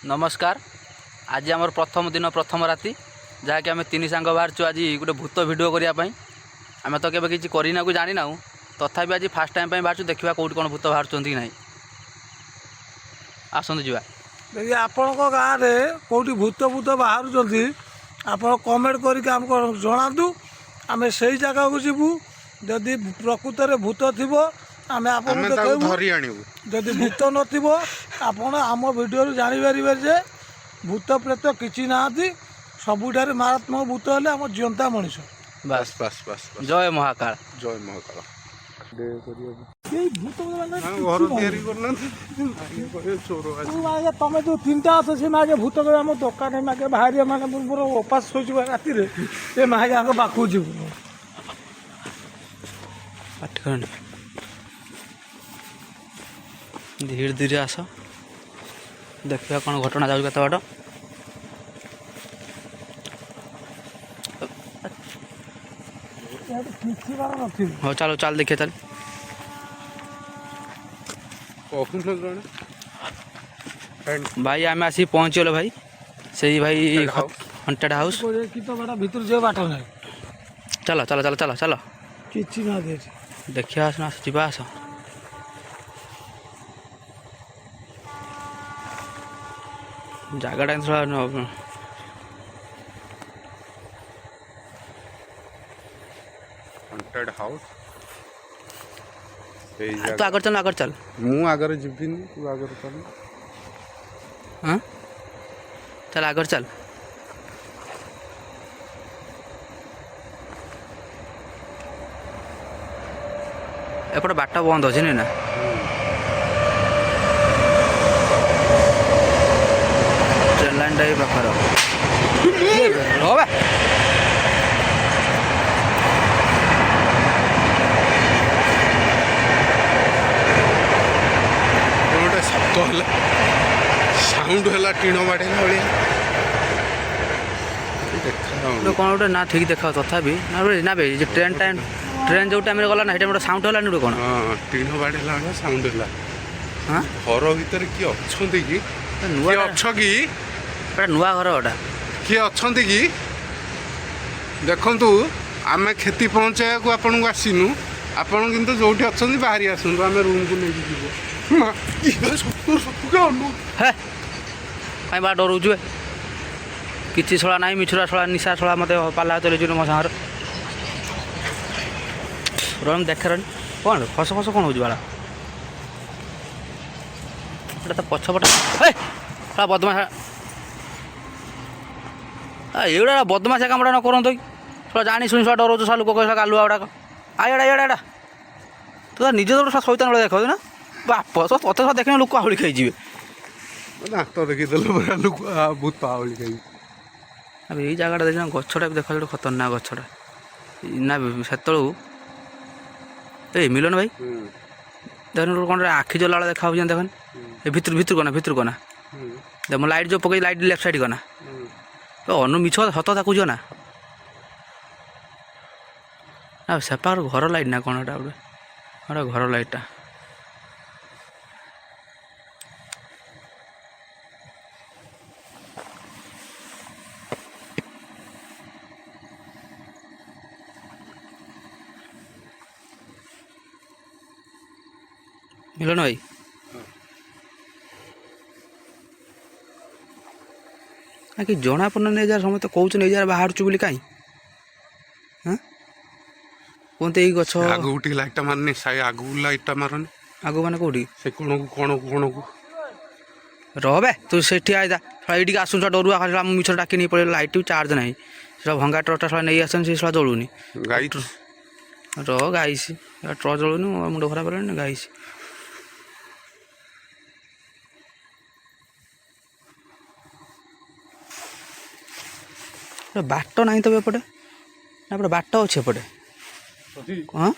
नमस्कार। आज आम प्रथम दिन प्रथम राति जहाँकि आम तीन सांग बाहर आज गोटे भूत भिड करने आम तो केवे किसी करना को जानी ना तथापि आज फास्ट टाइम बाहर देखा कौट कौन भूत बाहर कि ना आसतु जा देखिए आपण गाँव में कौटी भूत भूत बाहर आप कमेंट करके आमको जनातु आम से जगह को जीवु जदि प्रकृत में भूत थी आम आप जदि भूत नथिबो आपण आम वीडियो जापर जे भूत प्रेत किसी ना सबुठार मारात्मक भूत हेले आम जीवंता मनीष। बस बस बस जय महाकाल जय महाकाल। तुम जो तीन टा आस सी मागे भूत आम दुकान मागे बाहर मागे पूरा उपास शोच राति मागे पाखु जीव धीरे धीरे आस देखा कौन घटना जाऊँ कत बाट हाँ चलो चल देखिए चल भाई आम आसी पहुँचल भाई से भाई हंटेड हाउस भीतर जो बाट ना चलो चलो चलो चलो चलो कि ना देखिए आस जा आस जगटा थोड़ा हंटेड हाउस तो आगर चल मु आगर जीविन तू आगर चल हाँ चल आगर चल एपटे बाट बंद अच्छे ना ट्रेन लाइन टा पाखर गोटे शब्द है साउंड है टीण बाड़ेला भाया कौन गोटे ना ठीक देखा तथापि ना बे ट्रेन टाइम ट्रेन जो टाइम गला ना गोटे साउंड है गोटे कौन हाँ टीण बाड़ेला भाया साउंड है हाँ घर भीतर किए अच्छा कि नुआ अछ कि नुआ घर गोटा किए अच्छा कि देखु आम क्षति पहुँचाया को आपन को आसीनु आपन किंतु जो अच्छा बाहरी आसतु आम रूम को लेकिन जीव है कहीं बा डरुचु किसी छड़ा ना मिछुरा छड़ा निशा छड़ा मत पाला चलु मो सागर रही देख रही कौन खस खस कौन हो बाला तो पछपटे है बदमाश एगुड़ा बदमाश कामटा न करत थोड़ा जानी शुणी थोड़ा डर सा लोक कह गालुआ गुड़ाक आड़ा एड़ा तू निज तो शैतान भाई देखा ना बाप तत सब देखने लोक आहड़ी खाई दात देखीदेल लोक भूत आवली खाई अब यही जगटा देखना गछटा भी देखा गोटे खतरनाक गछटा ना से मिलन भाई देखने कौन आखि जला देखा देखन भितर भितर कना देख मो लाइट जो पकई लाइट लेफ्ट साइड कना अनु मिछ सत ताकू ना ना सेपार घर लाइट ना कौन गोटे घर लाइटा मिलन भाई कि जना पड़ना नहीं जार समस्त कौच नहीं जार बाहर बोली कहीं हाँ कहते यही गछ आगू टी लाइटा मारनी साई आगू लाइटा मारनी आगू मैंने कौटी से कौन को रहे तू से आईदा ये आसू डरुआ खा मिछ डाक नहीं पड़े लाइट भी चार्ज ना से भंगा ट्रटा सा नहीं आसन से जलूनी गाई गाईसी ट्रच जलूनी मुंड खराब है गाईसी बाट ना तो एपटे ना बाट अच्छे एपटे हाँ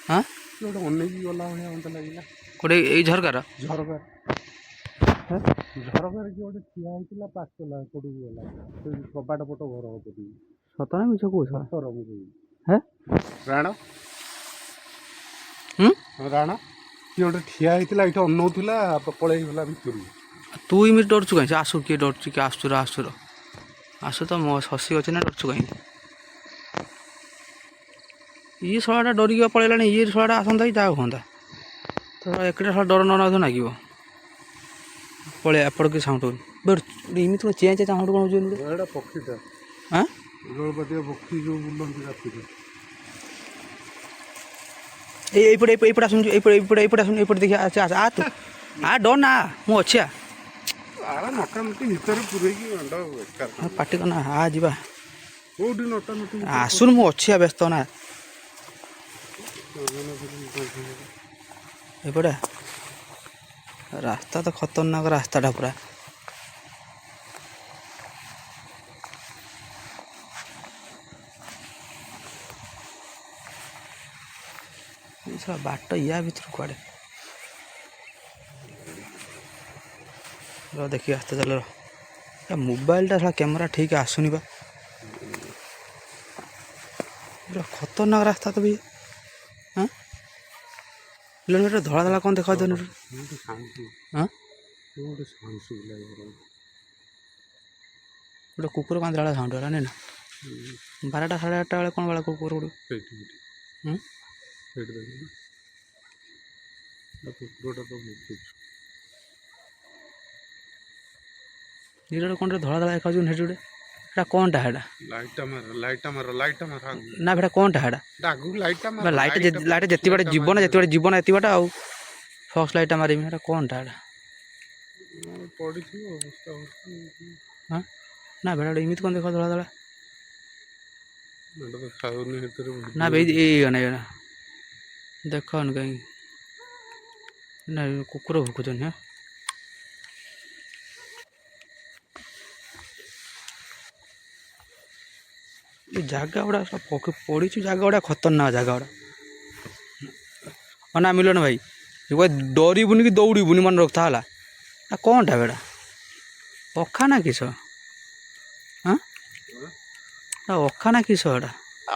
हाँ गोटे यही झरकार झरकार झरकार कि गोटे ठिया होता पाचला पड़ी गला कबाट पट घर पड़ी सत ना मिछ कौ सतर है राण हम्म राण କିଏ ଗୋଟେ ଠିଆ ହେଇଥିଲା ଏଇଠି ଅନଉଥିଲା ପଳେଇଗଲା ଭିତରୁ। ତୁ ଏମିତି ଡରୁଛୁ କାହିଁ? ସେ ଆସୁ, କିଏ ଡରୁଛୁ କିଏ ଆସୁଛୁ ଆସୁ ତ ମୋ ଶଶୀ ଅଛି ନା, ଡରୁଛୁ କାହିଁକି? ଇଏ ଶଳାଟା ଡରିକି ପଳେଇଲାଣି, ଇଏ ଶଳାଟା ଆସନ୍ତା କି ଯାହା ହୁଅନ୍ତା। ତ ଏକଟା ଶଳା ଡର ନ ନାଗିବ ପଳେଇ ଏପଟ କି ସାଉଣ୍ଡ ହଉନି ଏମିତି କ'ଣ ଚେଁ ସାଉଣ୍ଡ କ'ଣ ହଉଛି? ଏଇଟା ପକ୍ଷୀଟା, ଆଁ ଜଳପାତିଆ ପକ୍ଷୀ ଯେଉଁ ବୁଲନ୍ତି ରାତିରେ। এইপটে এইপটে আসুন, এইপটে আসুন, এইপটে দেখি আচ্ছা আচ্ছা তু ডর না, ମୁଁ ଅଛି ନଟାନଟି ଭିତରେ ପୁରେଇକି ମାଣ୍ଡ ବେକାର। ପାଟି କନା ଯିବା। କୋଉଠି ନଟାନଟି ଆସୁନୁ, ମୁଁ ଅଛି ବ୍ୟସ୍ତ ନା। ଏପଟେ ରାସ୍ତା ତ ଖତରନାକ ରାସ୍ତାଟା ପୁରା। ବାଟ ୟା ଭିତରୁ କୁଆଡ଼େ ଦେଖିକି ଆସ୍ତେ ଚାଲ। ମୋବାଇଲଟା ସାରା କ୍ୟାମେରା ଠିକ୍ ଆସୁନି ବା, ପୁରା ଖତରନାକ ରାସ୍ତା ତ ବି। ହଁ ଧଳା ଧଳା କ'ଣ ଦେଖା ଯାଉନି? ହଁ ଗୋଟେ କୁକୁର କାନ୍ଦିଲା ବେଳେ ସାଉଣ୍ଡ ହେଲା ନାଇଁ ନା? 12ଟା ସାଢ଼େ 8ଟା ବେଳେ କ'ଣ ବେଳେ କୁକୁର ଗୋଟେ ଏଇଟା କ'ଣ ଧଳା ଧଳା ଦେଖାଯାଉଛି ସେଠି ଗୋଟେ? ଏଇଟା qu'ଟା ହେଟା? ଲାଇଟଟା ମାର ନା ଏଇଟା qu'ଟା ହେଟା? ଲାଇଟ୍ ଯେତିକି ବାଟେ ଯିବ ନା, ଯିବ ନା ଏତିକି ବାଟ। ଆଉ ଫକ୍ସ ଲାଇଟ୍ଟା ମାରିବି, ଏଇଟା କ'ଣଟା ହେଟା? ହଁ ନା ଭେଡ଼ା ଏମିତି କ'ଣ ଦେଖ ଧଳା ଧଳା? ନା ଏଇଗା ଦେଖନି କାହିଁକି? ନା କୁକୁର ଭୁକୁଛନ୍ତି। ହଁ ଏ ଜାଗା ଗୁଡ଼ା ସବୁ ପଡ଼ିଛୁ, ଜାଗା ଗୁଡ଼ା ଖତରନାକ ଜାଗା ଗୁଡ଼ା। ନା ମିଲନ ଭାଇ ଡରିବୁନି କି ଦୌଡ଼ିବୁନି, ମନେ ରଖତା ହେଲା। କ'ଣଟା ବେଡ଼ା ଅଖା ନା କିସ? ହଁ ଅଖା ନା କିସ? ଏଟା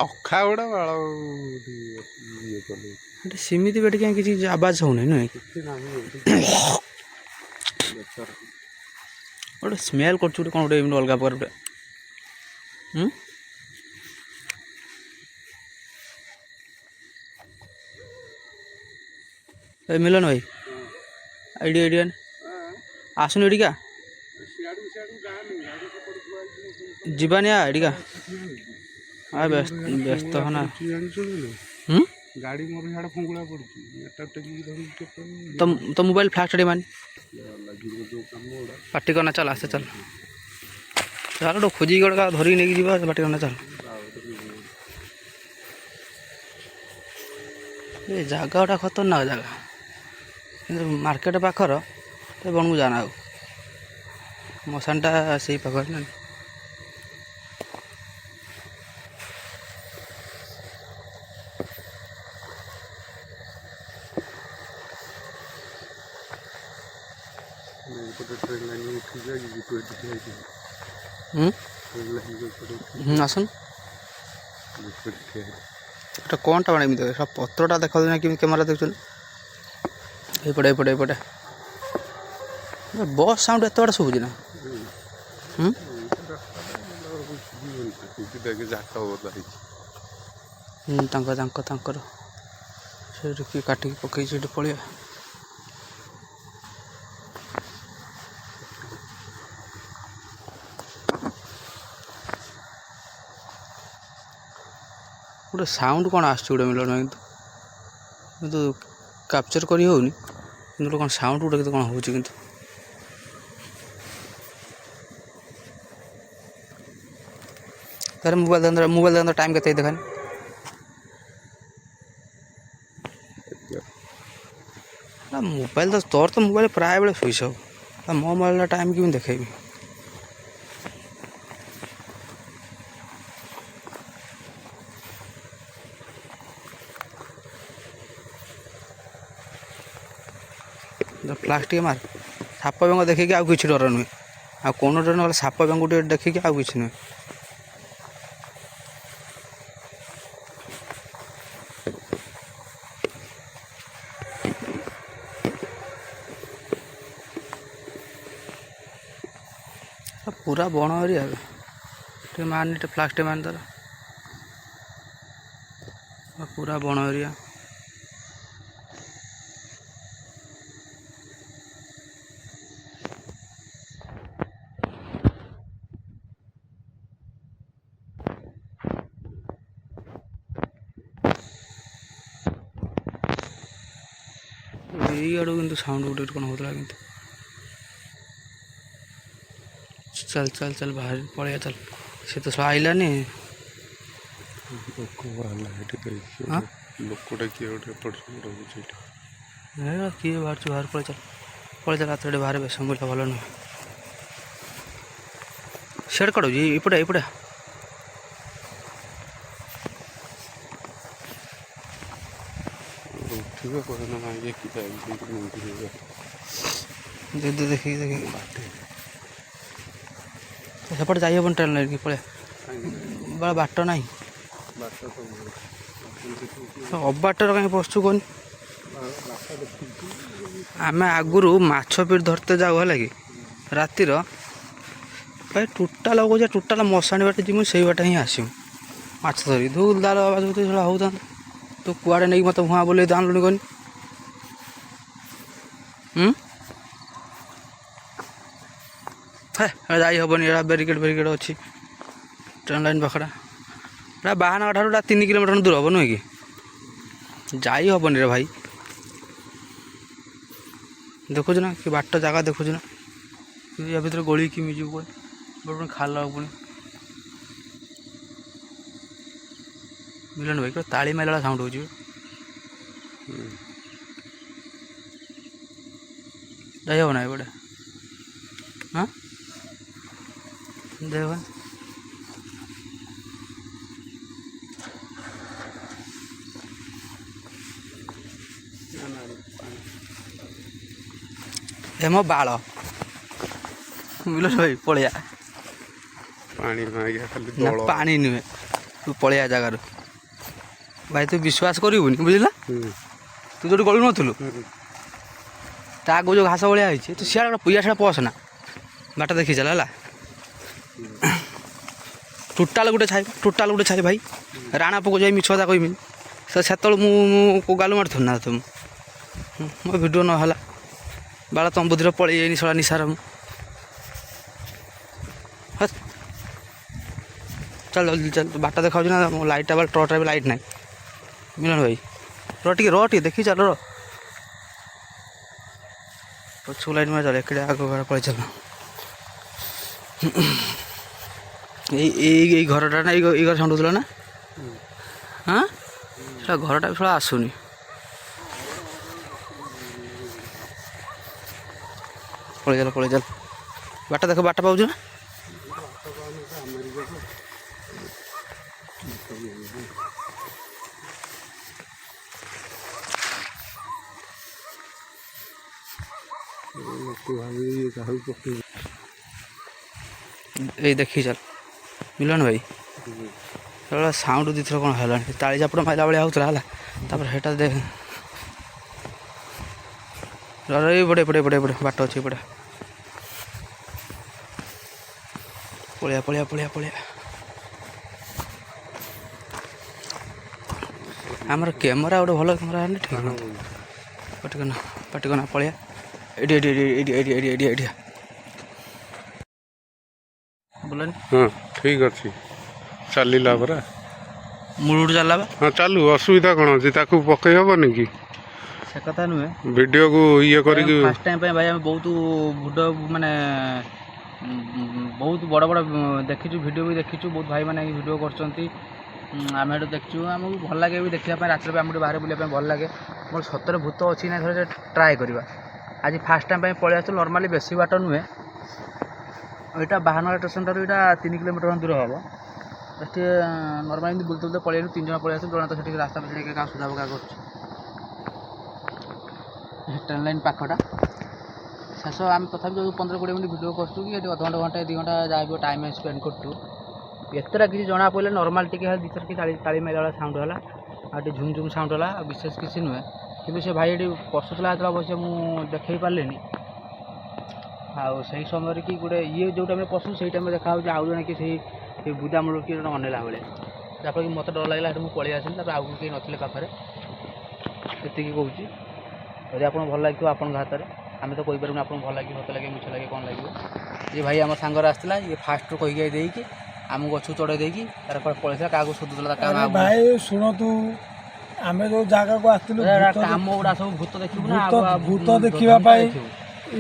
ଅଖା ଗୁଡ଼ା ବାଳ ଏଟା ସେମିତି ବେଟି କାହିଁ କିଛି ଆବାଜ ହଉନି ନୁହେଁ? ଗୋଟେ ସ୍ମେଲ୍ କରୁଛୁ ଗୋଟେ, କ'ଣ ଗୋଟେ ଏମିତି ଅଲଗା ପ୍ରକାର ଗୋଟେ। ଏ ମିଲନ ଭାଇ ଏଇଠି ଆସୁନି ଏଠିକା, ଯିବାନି ଏଠିକା। ବ୍ୟସ୍ତ ହନା। ଗାଡ଼ି ମୋର ସିଆଡ଼େ ଫୁଙ୍ଗୁଳା ପଡ଼ିଛି, ତ ମୋବାଇଲ ଫ୍ଲାସ୍ ଟିକେ ମାନି ପାଟି କରନା। ଚାଲ ଆସ୍ତେ ଚାଲ ଚାଲ, ଗୋଟେ ଖୋଜିକି ଗୋଟେ ଧରିକି ନେଇକି ଯିବା। ପାଟି କରନା ଚାଲ। ଏ ଜାଗାଟା ଖତରନାକ ଜାଗା, କିନ୍ତୁ ମାର୍କେଟ ପାଖର ତ ବଣକୁ ଯାନା। ଆଉ ମଶାନଟା ସେଇ ପାଖରେ ନା। ଆସୁନ এটা କ'ଣଟା ମାନେ ଏମିତି ଦେଖ, ପତ୍ରଟା ଦେଖାଯାଉଛି ନା କେମିତି କ୍ୟାମେରା ଦେଖୁଛନ୍ତି? ଏପଟେ ବସ୍ ସାଉଣ୍ଡ ଏତେ ବାଟ ଶୁଭୁଛି ନା? ତାଙ୍କର ସେଇଠି କିଏ କାଟିକି ପକେଇଛି, ସେଇଠି ପଳେଇବା। ଗୋଟେ ସାଉଣ୍ଡ କ'ଣ ଆସୁଛି ଗୋଟେ ମିଲନ, କିନ୍ତୁ କ୍ୟାପଚର୍ କରି ହେଉନି। କିନ୍ତୁ ଗୋଟେ କ'ଣ ସାଉଣ୍ଡ ଗୋଟେ କେତେ କ'ଣ ହେଉଛି। କିନ୍ତୁ ତାର ମୋବାଇଲ ଟାଇମ୍ କେତେ ଦେଖାନି? ମୋବାଇଲ ତ ତୋର ତ ମୋବାଇଲ ପ୍ରାୟ ବେଳେ ସୁଇଚ୍ ଅଫ୍, ମୋ ମୋବାଇଲର ଟାଇମ୍ କେମିତି ଦେଖେଇବି? ପ୍ଲାଷ୍ଟିକ ମାର, ସାପ ବେଙ୍ଗ ଦେଖିକି ଆଉ କିଛି ଡର ନୁହେଁ। ଆଉ କ'ଣ ଡର ନହେଲେ ସାପ ବେଙ୍ଗ ଟିକେ ଦେଖିକି ଆଉ କିଛି ନୁହେଁ। पूरा बण एरिया टे मान टे फ्लाक्स टे मान तार पूरा बण एरिया ये आड़ू किंतु साउंड गोटे कौन होता किंतु चल चल चल बाहर पड़े चल से तो आइलानी ଲୋକଟା କିଏ ଗୋଟେ ଏପଟ ସେପଟ ହେଉଛି ଏଠି। କିଏ ବାହାରୁଛୁ ବାହାର ପଳେଇ ଚାଲ ରାତିରେ ବାହାରେ ବେଶ ବୁଲିଲା ଭଲ ନୁହେଁ ସିଆଡ଼େ କାଢ଼ୁଛି ଏପଟେ ଏପଟେ ଉଠିବେ କହିଲେ ନା ଇଏ କି ଦେଖିକି ଦେଖିକି ସେପଟେ ଯାଇ ହେବନି ଟ୍ରେନ୍ ଲାଇନ୍ କି ପଳେଇ ବାଟ ନାହିଁ ଅବାଟରେ କାହିଁ ବସୁଛୁ କହନି ଆମେ ଆଗରୁ ମାଛ ପିଟ ଧରତେ ଯାଉ ହେଲା କି ରାତିର ଭାଇ ଟୋଟାଲ କହୁଛେ ଟୋଟାଲ ମଶାଣି ବାଟେ ଯିବୁ ସେଇ ବାଟେ ହିଁ ଆସିବୁ ମାଛ ଧରି ଧୁଲ ଦାଲ ଆବାଜ ହଉଥିବ ସେଟା ହଉଥାନ୍ତା ତୁ କୁଆଡ଼େ ନେଇକି ମୋତେ ଭୁଆଁ ବୁଲେଇ ଆଣିଲୁଣି କହନି ହେ ଯାଇ ହେବନି ଏଇଟା ବ୍ୟାରିକେଡ଼ ଅଛି ଟ୍ରେନ୍ ଲାଇନ୍ ପାଖଟା ଏଇଟା ବାହାନଗା ଠାରୁ 3 କିଲୋମିଟର ଦୂର ହେବ ନୁହେଁ କି ଯାଇ ହେବନି ରେ ଭାଇ ଦେଖୁଛୁ ନା କି ବାଟ ଜାଗା ଦେଖୁଛୁ ନା ୟା ଭିତରେ ଗଳି କେମିତି ଯିବୁ ପୁଣି ଖାଲ ପୁଣି ମିଳନ ଭାଇ ପୁରା ତାଳି ମାଇଲା ସାଉଣ୍ଡ ହେଉଛି ଯାଇ ହେବ ନା ଏପଟେ ହଁ ଦେହ ଏ ମୋ ବାଳ ମିଳନ ଭାଇ ପଳେଇଆ ପାଣି ଖାଲି ନା ପାଣି ନୁହେଁ ତୁ ପଳେଇଆ ଜାଗାରୁ ଭାଇ ତୁ ବିଶ୍ୱାସ କରିବୁନି ବୁଝିଲା ତୁ ଯେଉଁଠି ଗଳୁ ନଥିଲୁ ତା ଆଗକୁ ଯେଉଁ ଘାସ ଭଳିଆ ହେଇଛି ତୁ ସିଆଡ଼େ ଗୋଟେ ପୁଇଆ ସିଆଡ଼େ ପଶ ନା ବାଟ ଦେଖି ଚାଲ ହେଲା ଟୋଟାଲ ଗୋଟେ ଛାଇ ଭାଇ ରାଣା ପୋକ ଯାଇ ମିଛ କଥା କହିବିନି ସେତେବେଳେ ମୁଁ ଗାଲୁ ମାରୁଥିଲି ନା ତୁମ ମୋ ଭିଡ଼ିଓ ନହେଲା ବାଳ ତମ ବୁଦ୍ଧିରେ ପଳେଇ ଯାଇନି ଶଳା ନିଶାର ମୁଁ ଚାଲ ଜଲ୍ଦି ଚାଲ ବାଟ ଦେଖାଉଛି ନା ମୋ ଲାଇଟ୍ଟା ବେଳେ ଟର୍ଚ୍ଚଟା ବି ଲାଇଟ୍ ନାହିଁ ମିଳନ ଭାଇ ର ଟିକେ ଦେଖି ଚାଲ ପଛକୁ ଲାଇଟ୍ ମାରି ଚାଲ ଏକଡ଼େ ଆଗ ଘର ପଳେଇ ଚାଲ ଏଇ ଘରଟା ନା ଏଇ ଘର ସାଉଣ୍ଡ ହେଉଥିଲା ନା ହଁ ସେଟା ଘରଟା ବି ଶଳା ଆସୁନି ପଳେଇ ଚାଲ ବାଟ ଦେଖ ବାଟ ପାଉଛୁ ନା ଏଇ ଦେଖି ଚାଲ ମିଳନ ଭାଇ ସେଟା ସାଉଣ୍ଡ ଦୁଇଥର କ'ଣ ହେଲାଣି ତାଳି ଚାପଡ଼ ମାଇଲା ଭଳିଆ ହେଉଥିଲା ହେଲା ତାପରେ ସେଟା ଦେଖ ଏପଟେ ବାଟ ଅଛି ଏପଟେ ପଳେଇଆ ଆମର କ୍ୟାମେରା ଗୋଟେ ଭଲ କ୍ୟାମେରା ଆଣିଲେ ଠିକ୍ ନା ପାଟିକନା ପଳେଇଆ ଏଇଠି ବୁଲନି ହଁ ଠିକ୍ ଅଛି ଚାଲିଲା ପରା ମୂଳରୁ ଚାଲିଲା ବା ହଁ ଚାଲୁ ଅସୁବିଧା କ'ଣ ଅଛି ତାକୁ ପକେଇ ହେବନି କି ସେ କଥା ନୁହେଁ ଭିଡ଼ିଓକୁ ଇଏ କରିକି ଫାର୍ଷ୍ଟ ଟାଇମ୍ ପାଇଁ ଭାଇ ଆମେ ବହୁତ ଭିଡ଼ିଓ ମାନେ ବହୁତ ବଡ଼ ଦେଖିଛୁ ଭିଡ଼ିଓ ବି ଦେଖିଛୁ ବହୁତ ଭାଇମାନେ ଭିଡ଼ିଓ କରୁଛନ୍ତି ଆମେ ଏଠୁ ଦେଖିଛୁ ଆମକୁ ଭଲ ଲାଗେ ବି ଦେଖିବା ପାଇଁ ରାତିରେ ବି ଆମକୁ ବାହାରେ ବୁଲିବା ପାଇଁ ଭଲ ଲାଗେ ମୋର ସତରେ ଭୂତ ଅଛି ନା ଥରେ ଟ୍ରାଏ କରିବା ଆଜି ଫାର୍ଷ୍ଟ ଟାଇମ୍ ପାଇଁ ପଳେଇ ଆସିଛୁ ନର୍ମାଲି ବେଶୀ ବାଟ ନୁହେଁ ଏଇଟା ବାହାନଗା ଷ୍ଟେସନ୍ ଠାରୁ ଏଇଟା 3 କିଲୋମିଟର ଦୂର ହେବ ସେଠି ନର୍ମାଲି ଏମିତି ବୁଲତେ ପଳେଇ ଆସିଲୁ 3 ଜଣ ପଳେଇ ଆସିଲୁ ଜଣେ ତ ସେଠି ରାସ୍ତା ପାଖରେ କାହା ସୁଧା ପକା କରୁଛି ଟ୍ରେନ୍ ଲାଇନ୍ ପାଖଟା ଶେଷ ଆମେ ତଥାପି ଯେଉଁ 15-20 ମିନିଟ୍ ଭିଡ଼ିଓ କରୁଛୁ କି ଏଠି ଅଧଘଣ୍ଟା 2 ଘଣ୍ଟା ଯାହା ବି ଟାଇମ୍ ସ୍ପେଣ୍ଡ କରୁଛୁ ଏତେଟା କିଛି ଜଣା ପଡ଼ିଲେ ନର୍ମାଲ୍ ଟିକେ ହେଲେ ଦୁଇଥର କି ତାଳି ମାଇଲା ଭଳିଆ ସାଉଣ୍ଡ ହେଲା ଆଉ ଟିକେ ଝୁମ୍ ସାଉଣ୍ଡ ହେଲା ଆଉ ବିଶେଷ କିଛି ନୁହେଁ କିନ୍ତୁ ସେ ଭାଇ ଏଠି ପଶୁଥିଲା ଯେତେବେଳେ ଅବଶ୍ୟ ମୁଁ ଦେଖେଇ ପାରିଲିନି ଆଉ ସେଇ ସମୟରେ କି ଗୋଟେ ଇଏ ଯେଉଁ ଟାଇମ୍ରେ ପଶୁ ସେଇ ଟାଇମ୍ରେ ଦେଖାହେଉଛି ଆଉ ଜଣେ କି ସେଇ ବୁଦା ମୂଳରୁ କିଏ ଜଣେ ଅନେଇଲା ଭଳିଆ, ଯାହାଫଳରେ କି ମୋତେ ଡର ଲାଗିଲା, ସେଠୁ ମୁଁ ପଳେଇ ଆସିଲି। ତାପରେ ଆଉ କେହି ନଥିଲେ ପାଖରେ, ଏତିକି କହୁଛି। ଯଦି ଆପଣଙ୍କୁ ଭଲ ଲାଗିଥିବ ଆପଣଙ୍କ ହାତରେ, ଆମେ ତ କହିପାରିବୁନି ଆପଣଙ୍କୁ ଭଲ ଲାଗିବ, ସତ ଲାଗିବ, ମିଛ ଲାଗିବ, କ'ଣ ଲାଗିବ। ଇଏ ଭାଇ ଆମ ସାଙ୍ଗରେ ଆସିଥିଲା, ଇଏ ଫାଷ୍ଟରୁ କହିକି ଦେଇକି ଆମକୁ ଗଛକୁ ଚଢ଼େଇ ଦେଇକି ତାର ପଳେଇଥିଲା, କାହାକୁ ଶୋଧୁଥିଲା ତା ଆରେ ଭାଇ ଶୁଣନ୍ତୁ, ଆମେ ଯେଉଁ ଜାଗାକୁ ଆସିଥିଲୁ କାମ ଗୁଡ଼ା ସବୁ ଭୂତ ଦେଖିବୁ ନା ଭୂତ ଦେଖିବା ପାଇଁ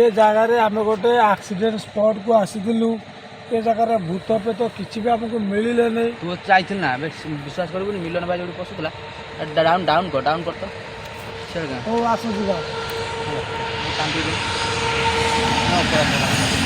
ଏ ଜାଗାରେ ଆମେ ଗୋଟେ ଆକ୍ସିଡେଣ୍ଟ ସ୍ପଟକୁ ଆସିଥିଲୁ। ଏ ଜାଗାରେ ଭୂତ ପ୍ରେତ କିଛି ବି ଆମକୁ ମିଳିଲେନି। ତୁ ଯାଇଥିଲୁ ନା, ଏବେ ବିଶ୍ୱାସ କରିବୁନି, ମିଲନ ଭାଇ ଯୋଉଠି ପଶୁଥିଲା ଡାଉନ୍ କର ତ ସେ ହଉ ଆସୁଛି। କାନ୍ଦିକି